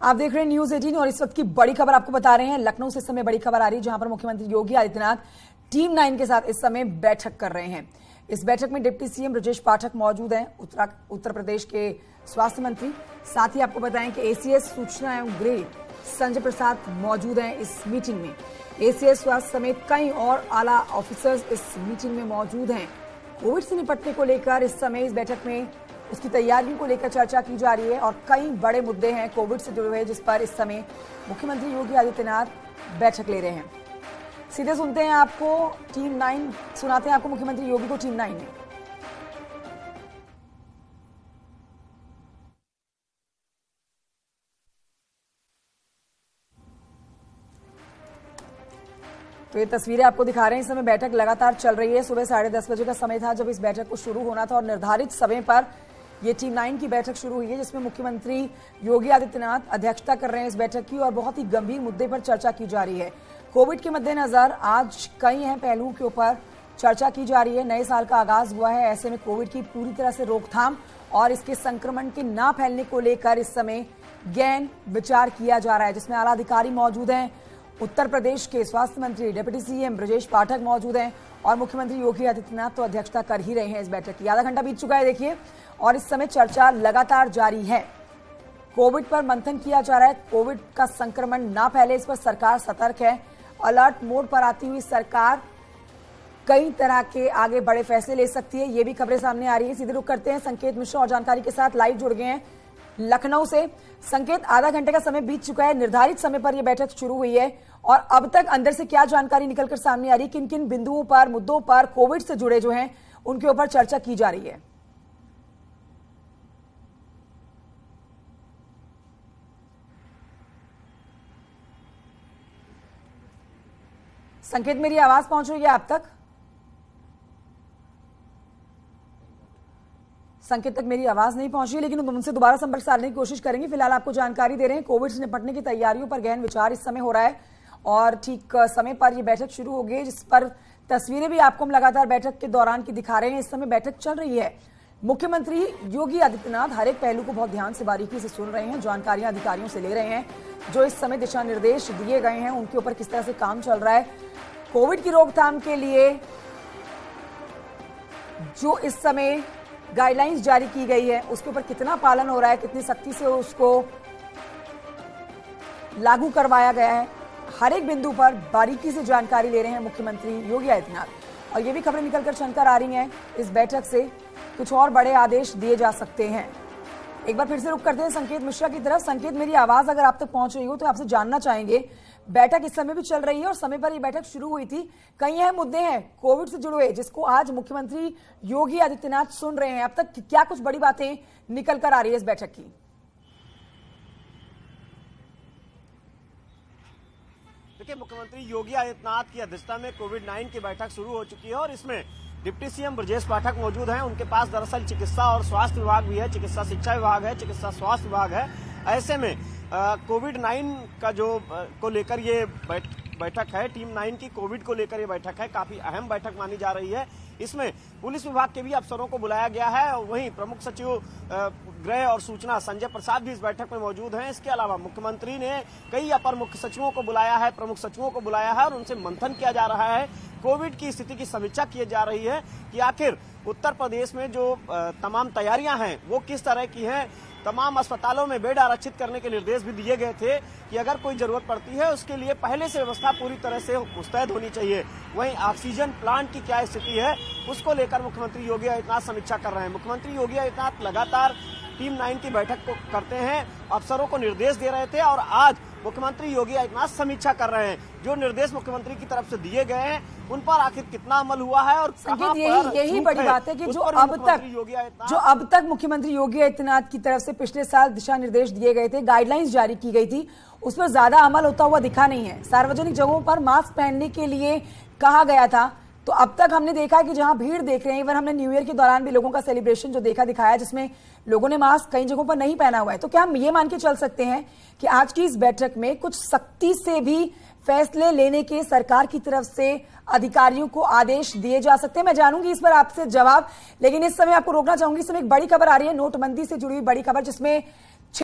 आप देख रहे हैं न्यूज 18 और इस वक्त की बड़ी खबर आपको बता रहे हैं। लखनऊ से इस समय बड़ी खबर आ रही है, जहां पर मुख्यमंत्री योगी आदित्यनाथ टीम 9 के साथ इस समय बैठक कर रहे हैं। इस बैठक में डिप्टी सीएम ब्रजेश पाठक मौजूद हैं, उत्तर प्रदेश के स्वास्थ्य मंत्री। साथ ही आपको बताएं कि एसीएस सूचना एवं गृह संजय प्रसाद मौजूद हैं इस मीटिंग में। एसीएस स्वास्थ्य समेत कई और आला ऑफिसर्स इस मीटिंग में मौजूद हैं। कोविड से निपटने को लेकर इस समय इस बैठक में उसकी तैयारियों को लेकर चर्चा की जा रही है और कई बड़े मुद्दे हैं कोविड से जुड़े हुए, जिस पर इस समय मुख्यमंत्री योगी आदित्यनाथ बैठक ले रहे हैं। सीधे सुनते हैं आपको टीम 9 सुनाते हैं आपको मुख्यमंत्री योगी को टीम 9 में। तो ये तस्वीरें आपको दिखा रहे हैं। इस समय बैठक लगातार चल रही है। सुबह 10:30 बजे का समय था जब इस बैठक को शुरू होना था और निर्धारित समय पर ये टीम 9 की बैठक शुरू हुई है, जिसमें मुख्यमंत्री योगी आदित्यनाथ अध्यक्षता कर रहे हैं इस बैठक की और बहुत ही गंभीर मुद्दे पर चर्चा की जा रही है। कोविड के मद्देनजर आज कई अहम पहलुओं के ऊपर चर्चा की जा रही है। नए साल का आगाज हुआ है, ऐसे में कोविड की पूरी तरह से रोकथाम और इसके संक्रमण के ना फैलने को लेकर इस समय गहन विचार किया जा रहा है, जिसमें आला अधिकारी मौजूद हैं। उत्तर प्रदेश के स्वास्थ्य मंत्री डिप्टी सीएम ब्रजेश पाठक मौजूद हैं और मुख्यमंत्री योगी आदित्यनाथ तो अध्यक्षता कर ही रहे हैं इस बैठक की। आधा घंटा बीत चुका है देखिए, और इस समय चर्चा लगातार जारी है। कोविड पर मंथन किया जा रहा है। कोविड का संक्रमण ना फैले, इस पर सरकार सतर्क है। अलर्ट मोड पर आती हुई सरकार कई तरह के आगे बड़े फैसले ले सकती है, ये भी खबरें सामने आ रही है। सीधे रुख करते हैं संकेत मिश्रा और जानकारी के साथ लाइव जुड़ गए हैं लखनऊ से। संकेत, आधा घंटे का समय बीत चुका है, निर्धारित समय पर यह बैठक शुरू हुई है और अब तक अंदर से क्या जानकारी निकलकर सामने आ रही है? किन किन बिंदुओं पर, मुद्दों पर कोविड से जुड़े जो हैं उनके ऊपर चर्चा की जा रही है? संकेत, मेरी आवाज पहुंच रही है आप तक? संकेत तक मेरी आवाज नहीं पहुंची, लेकिन उनसे दोबारा संपर्क साधने की कोशिश करेंगे। फिलहाल आपको जानकारी दे रहे हैं, कोविड से निपटने की तैयारियों पर गहन विचार इस समय हो रहा है और ठीक समय पर यह बैठक शुरू हो गई, जिस पर तस्वीरें भी आपको हम लगातार बैठक के दौरान की दिखा रहे हैं। इस समय बैठक चल रही है। मुख्यमंत्री योगी आदित्यनाथ हर एक पहलू को बहुत ध्यान से बारीकी से सुन रहे हैं, जानकारियां अधिकारियों से ले रहे हैं, जो इस समय दिशा निर्देश दिए गए हैं उनके ऊपर किस तरह से काम चल रहा है। कोविड की रोकथाम के लिए जो इस समय गाइडलाइंस जारी की गई है उसके ऊपर कितना पालन हो रहा है, कितनी सख्ती से उसको लागू करवाया गया है, हर एक बिंदु पर बारीकी से जानकारी ले रहे हैं मुख्यमंत्री योगी आदित्यनाथ। और ये भी खबरें निकलकर चमकर आ रही हैं, इस बैठक से कुछ और बड़े आदेश दिए जा सकते हैं। एक बार फिर से रुख करते हैं संकेत मिश्रा की तरफ। संकेत, मेरी आवाज अगर आप तक पहुंच रही हो तो आपसे जानना चाहेंगे, बैठक इस समय भी चल रही है और समय पर यह बैठक शुरू हुई थी, कई अहम मुद्दे हैं कोविड से जुड़े हुए जिसको आज मुख्यमंत्री योगी आदित्यनाथ सुन रहे हैं। अब तक क्या कुछ बड़ी बातें निकल कर आ रही है इस बैठक की? देखिए, मुख्यमंत्री योगी आदित्यनाथ की अध्यक्षता में कोविड-9 की बैठक शुरू हो चुकी है और इसमें डिप्टी सीएम ब्रजेश पाठक मौजूद हैं। उनके पास दरअसल चिकित्सा और स्वास्थ्य विभाग भी है, चिकित्सा शिक्षा विभाग है, चिकित्सा स्वास्थ्य विभाग है। ऐसे में कोविड-9 का जो को लेकर ये बैठक है, टीम 9 की कोविड को लेकर ये बैठक है, काफी अहम बैठक मानी जा रही है। इसमें पुलिस विभाग के भी अफसरों को बुलाया गया है और वहीं प्रमुख सचिव गृह और सूचना संजय प्रसाद भी इस बैठक में मौजूद हैं। इसके अलावा मुख्यमंत्री ने कई अपर मुख्य सचिवों को बुलाया है, प्रमुख सचिवों को बुलाया है और उनसे मंथन किया जा रहा है। कोविड की स्थिति की समीक्षा की जा रही है कि आखिर उत्तर प्रदेश में जो तमाम तैयारियां हैं वो किस तरह की हैं। तमाम अस्पतालों में बेड आरक्षित करने के निर्देश भी दिए गए थे कि अगर कोई जरूरत पड़ती है उसके लिए पहले से व्यवस्था पूरी तरह से मुस्तैद होनी चाहिए। वहीं ऑक्सीजन प्लांट की क्या स्थिति है उसको लेकर मुख्यमंत्री योगी आदित्यनाथ समीक्षा कर रहे हैं। मुख्यमंत्री योगी आदित्यनाथ लगातार टीम 9 की बैठक को करते हैं, अफसरों को निर्देश दे रहे थे और आज मुख्यमंत्री योगी आदित्यनाथ समीक्षा कर रहे हैं। जो निर्देश मुख्यमंत्री की तरफ से दिए गए हैं उन पर आखिर कितना अमल हुआ है और कहां पर यही बड़ी बात है कि जो अब तक मुख्यमंत्री योगी आदित्यनाथ की तरफ से पिछले साल दिशा निर्देश दिए गए थे, गाइडलाइंस जारी की गई थी, उस पर ज्यादा अमल होता हुआ दिखा नहीं है। सार्वजनिक जगहों पर मास्क पहनने के लिए कहा गया था, तो अब तक हमने देखा कि जहां भीड़ देख रहे हैं, इवन हमने न्यू ईयर के दौरान भी लोगों का सेलिब्रेशन जो देखा दिखाया जिसमें लोगों ने मास्क कई जगहों पर नहीं पहना हुआ है। तो क्या हम ये मान के चल सकते हैं कि आज की इस बैठक में कुछ सख्ती से भी फैसले लेने के सरकार की तरफ से अधिकारियों को आदेश दिए जा सकते हैं? मैं जानूंगी इस पर आपसे जवाब, लेकिन इस समय आपको रोकना चाहूंगी। इस समय एक बड़ी खबर आ रही है, नोटबंदी से जुड़ी हुई बड़ी खबर, जिसमें